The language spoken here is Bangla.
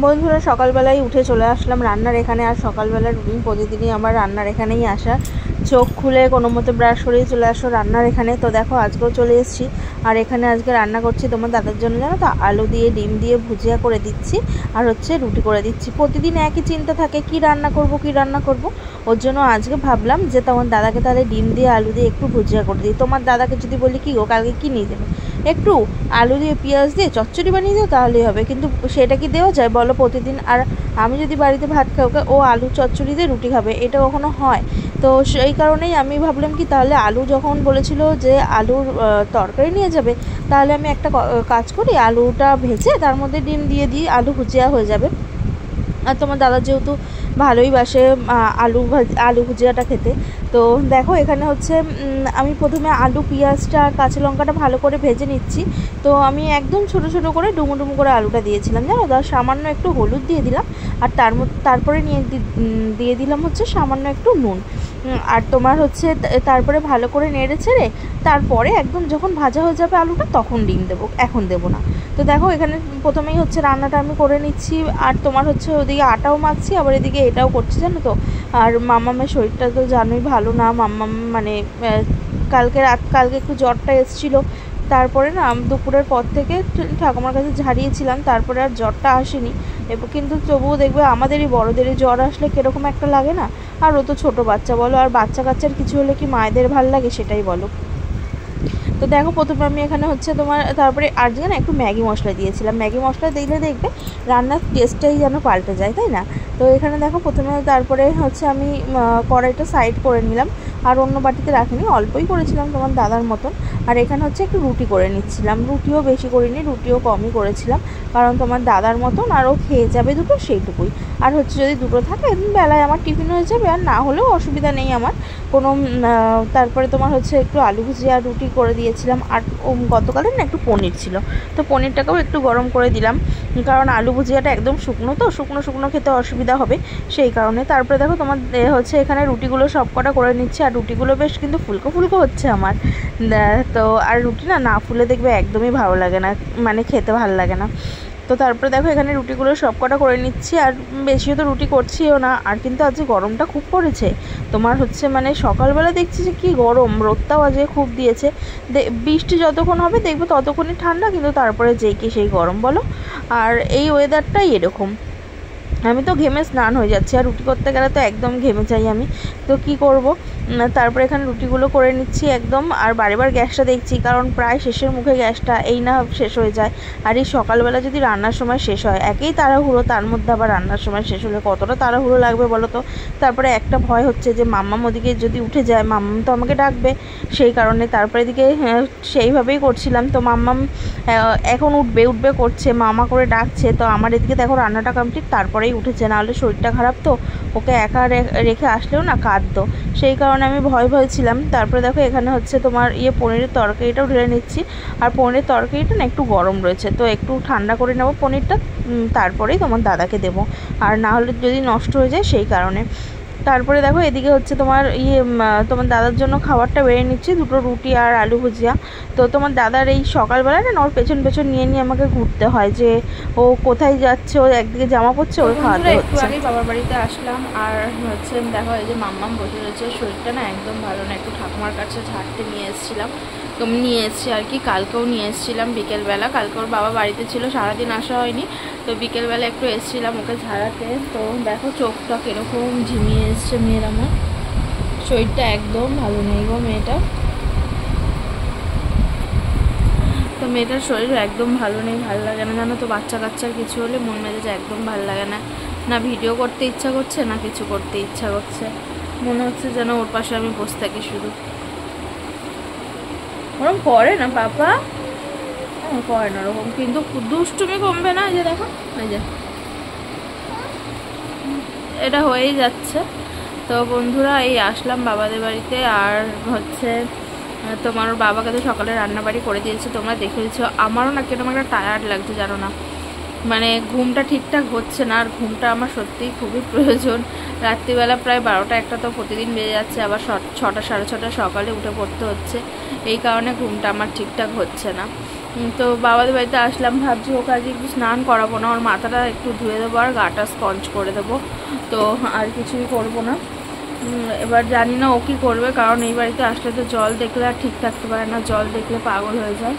বন্ধুরা সকালবেলায় উঠে চলে আসলাম রান্নার এখানে। আর সকালবেলা রুটিন প্রতিদিনই আমার রান্নার এখানেই আসা। চোখ খুলে কোনো মতো ব্রাশ করেই চলে আসো রান্নার এখানে। তো দেখো আজকেও চলে এসেছি। আর এখানে আজকে রান্না করছি তোমার দাদার জন্য, জানো তো, আলু দিয়ে ডিম দিয়ে ভুজিয়া করে দিচ্ছি আর হচ্ছে রুটি করে দিচ্ছি। প্রতিদিন একই চিন্তা থাকে, কি রান্না করব। ওর জন্য আজকে ভাবলাম যে তোমার দাদাকে তাহলে ডিম দিয়ে আলু দিয়ে একটু ভুজিয়া করে দিই। তোমার দাদাকে যদি বলি কি গো কালকে কী নিয়ে যাবে, একটু আলু দিয়ে পেঁয়াজ দিয়ে চচ্চড়ি বানিয়ে দাও তাহলেই হবে, কিন্তু সেটা কি দেওয়া যায় বলো প্রতিদিন? আর আমি যদি বাড়িতে ভাত খাই, ও আলু চচ্চড়ি দিয়ে রুটি খাবে, এটা কখনো হয়? তো সেই কারণেই আমি ভাবলাম কি তাহলে আলু যখন বলেছিল যে আলুর তরকারি নিয়ে যাবে, তাহলে আমি একটা কাজ করি, আলুটা ভেজে তার মধ্যে ডিম দিয়ে দিই, আলু ভুজিয়া হয়ে যাবে। আর তোমার দাদা যেহেতু ভালোই বাসে আলু ভুজিয়াটা খেতে। তো দেখো এখানে হচ্ছে আমি প্রথমে আলু পেঁয়াজটা আর কাঁচা লঙ্কাটা ভালো করে ভেজে নিচ্ছি। তো আমি একদম ছোটো ছোটো করে ডুমো ডুমো করে আলুটা দিয়েছিলাম, জানো তো। আর সামান্য একটু হলুদ দিয়ে দিলাম। আর তারপরে দিয়ে দিলাম হচ্ছে সামান্য একটু নুন। আর তোমার হচ্ছে তারপরে ভালো করে নেড়ে ছেড়ে তারপরে একদম যখন ভাজা হয়ে যাবে আলুটা, তখন ডিম দেবো, এখন দেবো না। তো দেখো এখানে প্রথমেই হচ্ছে রান্নাটা আমি করে নিচ্ছি। আর তোমার হচ্ছে ওদিকে আটাও মাখছি, আবার এদিকে এটাও করছি, জানো তো। আর মাম্মামের শরীরটা তো জানোই ভালো না। মাম্মাম মানে কালকে একটু জ্বরটা এসেছিলো। তারপরে না দুপুরের পর থেকে ঠাকুমার কাছে ঝাড়িয়েছিলাম, তারপরে আর জ্বরটা আসেনি। কিন্তু তবুও দেখবে আমাদেরই বড়োদেরই জ্বর আসলে কীরকম একটা লাগে না। আর ও তো ছোটো বাচ্চা বলো, আর বাচ্চা কাচ্চার কিছু হলে কি মায়েদের ভাল লাগে, সেটাই বলো। তো দেখো প্রথমে আমি এখানে হচ্ছে তোমার তারপরে আজকে না একটু ম্যাগি মশলা দিয়েছিলাম। ম্যাগি মশলা দিলে দেখবে রান্নার টেস্টটাই যেন পাল্টে যায়, তাই না? তো এখানে দেখো প্রথমে তারপরে হচ্ছে আমি কড়াইটা সাইড করে নিলাম। আর অন্য বাটিতে রাখিনি, অল্পই করেছিলাম তোমার দাদার মতন। আর এখানে হচ্ছে একটু রুটি করে নিচ্ছিলাম, রুটিও বেশি করিনি, রুটিও কমই করেছিলাম, কারণ তোমার দাদার মতন আরও খেয়ে যাবে দুটো, সেইটুকুই। আর হচ্ছে যদি দুটো থাকে বেলায় আমার টিফিন হয়ে যাবে, আর না হলেও অসুবিধা নেই আমার কোনো। তারপরে তোমার হচ্ছে একটু আলু ভুজিয়া রুটি করে দিয়েছিলাম। আর গতকালের না একটু পনির ছিল, তো পনিরটাকেও একটু গরম করে দিলাম, কারণ আলু ভুজিয়াটা একদম শুকনো, তো শুকনো খেতে অসুবিধা হবে, সেই কারণে। তারপরে দেখো তোমার হচ্ছে এখানে রুটিগুলো সব কটা করে নিচ্ছে। আর রুটিগুলো বেশ কিন্তু ফুলকো ফুলকো হচ্ছে আমার। তো আর রুটি না ফুলে দেখবে একদমই ভালো লাগে না, মানে খেতে ভালো লাগে না। তো তারপরে দেখো এখানে রুটিগুলো সব কটা করে নিচ্ছি। আর বেশিও তো রুটি করছিও না। আর কিন্তু আজকে গরমটা খুব পড়েছে তোমার হচ্ছে, মানে সকালবেলা দেখছি যে কী গরম, রোদটাও আজকে খুব দিয়েছে। বৃষ্টি যতক্ষণ হবে দেখবে ততক্ষণই ঠান্ডা, কিন্তু তারপরে যেই কি সেই গরম বলো। আর এই ওয়েদারটাই এরকম, আমি তো ঘেমে স্নান হয়ে যাচ্ছি। আর রুটি করতে গেলে তো একদম ঘেমে যাই আমি, তো কি করব। তারপরে এখানে রুটিগুলো করে নিচ্ছি একদম। আর বারেবার গ্যাসটা দেখছি, কারণ প্রায় শেষের মুখে গ্যাসটা, এই না শেষ হয়ে যায়। আর এই সকালবেলা যদি রান্নার সময় শেষ হয়, একেই তাড়াহুড়ো, তার মধ্যে আবার রান্নার সময় শেষ হলে কতটা তাড়াহুড়ো লাগবে বলো তো। তারপরে একটা ভয় হচ্ছে যে মাম্মাম ওদিকে যদি উঠে যায়, মাম্মাম তো আমাকে ডাকবে, সেই কারণে তারপরে এদিকে সেইভাবেই করছিলাম। তো মাম্মাম এখন উঠবে করছে, মামা করে ডাকছে। তো আমার এদিকে দেখো রান্নাটা কমপ্লিট, তারপরেই উঠেছে, নাহলে শরীরটা খারাপ, তো ওকে একা রেখে আসলেও না কাঁদতো, সেই কারণে আমি ভয় ছিলাম। তারপরে দেখো এখানে হচ্ছে তোমার পনিরের তরকারিটাও ঢেলে নিচ্ছি। আর পনিরের তরকারিটা না একটু গরম রয়েছে, তো একটু ঠান্ডা করে নেবো পনিরটা, তারপরেই তোমার দাদাকে দেবো, আর না হলে যদি নষ্ট হয়ে যায়, সেই কারণে। তারপরে দেখো এদিকে হচ্ছে তোমার তোমার দাদার জন্য খাবারটা বেড়ে নিচ্ছি, দুটো রুটি আর আলু ভুজিয়া। তো তোমার দাদার এই সকালবেলায় না ওর পেছন নিয়ে আমাকে ঘুরতে হয়, যে ও কোথায় যাচ্ছে, ও একদিকে জামা পরছে, ওর খাওয়াতে হচ্ছে। একটু আগেই বাবার বাড়িতে আসলাম। আর হচ্ছে দেখো এই যে মাম্মাম বসে রয়েছে, শরীরটা না একদম ভালো না, একটু ঠাকুমার কাছে ঝাড়তে নিয়ে এসেছি আর কি। কালকেও নিয়ে এসেছিলাম বিকেলবেলা, কালকে ওর বাবা বাড়িতে ছিল, সারাদিন আসা হয়নি, তো বিকেলবেলা একটু এসেছিলাম ওকে ঝাড়াতে। তো দেখো চোখটা কীরকম ঝিমিয়ে এসছে মেয়ের, আমার শরীরটা একদম ভালো নেই গো মেয়েটা। তো মেয়েটার শরীর একদম ভালো নেই, ভালো লাগে না, জানো তো। বাচ্চা কাচ্চার কিছু হলে মন মেজাজ একদম ভালো লাগে না, না ভিডিও করতে ইচ্ছা করছে, না কিছু করতে ইচ্ছা করছে, মনে হচ্ছে যেন ওর পাশে আমি বসে থাকি শুধু। ওরকম করে না পাপা, করে না ওরকম, কিন্তু দুষ্টুমি কমবে না। যে দেখো এই যে এটা হয়েই যাচ্ছে। তো বন্ধুরা এই আসলাম বাবাদের বাড়িতে। আর হচ্ছে তোমার বাবাকে তো সকালে রান্নাবাড়ি করে দিয়েছে, তোমরা দেখেছো। আমারও না কিরকম একটা টায়ার্ড লাগছে, জানো না, মানে ঘুমটা ঠিকঠাক হচ্ছে না। আর ঘুমটা আমার সত্যিই খুবই প্রয়োজন। রাত্রিবেলা প্রায় 12টা 1টা তো প্রতিদিন বেজে যাচ্ছে, আবার 6টা 6:30 সকালে উঠে পড়তে হচ্ছে, এই কারণে ঘুমটা আমার ঠিকঠাক হচ্ছে না। তো বাবাদের বাড়িতে আসলাম, ভাবছি ওকে আজকে একটু স্নান করাবো না, ওর মাথাটা একটু ধুয়ে দেবো আর গাটা স্পঞ্জ করে দেবো, তো আর কিছুই করবো না। এবার জানি না ও কী করবে, কারণ এই বাড়িতে আসলে তো জল দেখলে আর ঠিক থাকতে পারে না, জল দেখলে পাগল হয়ে যায়।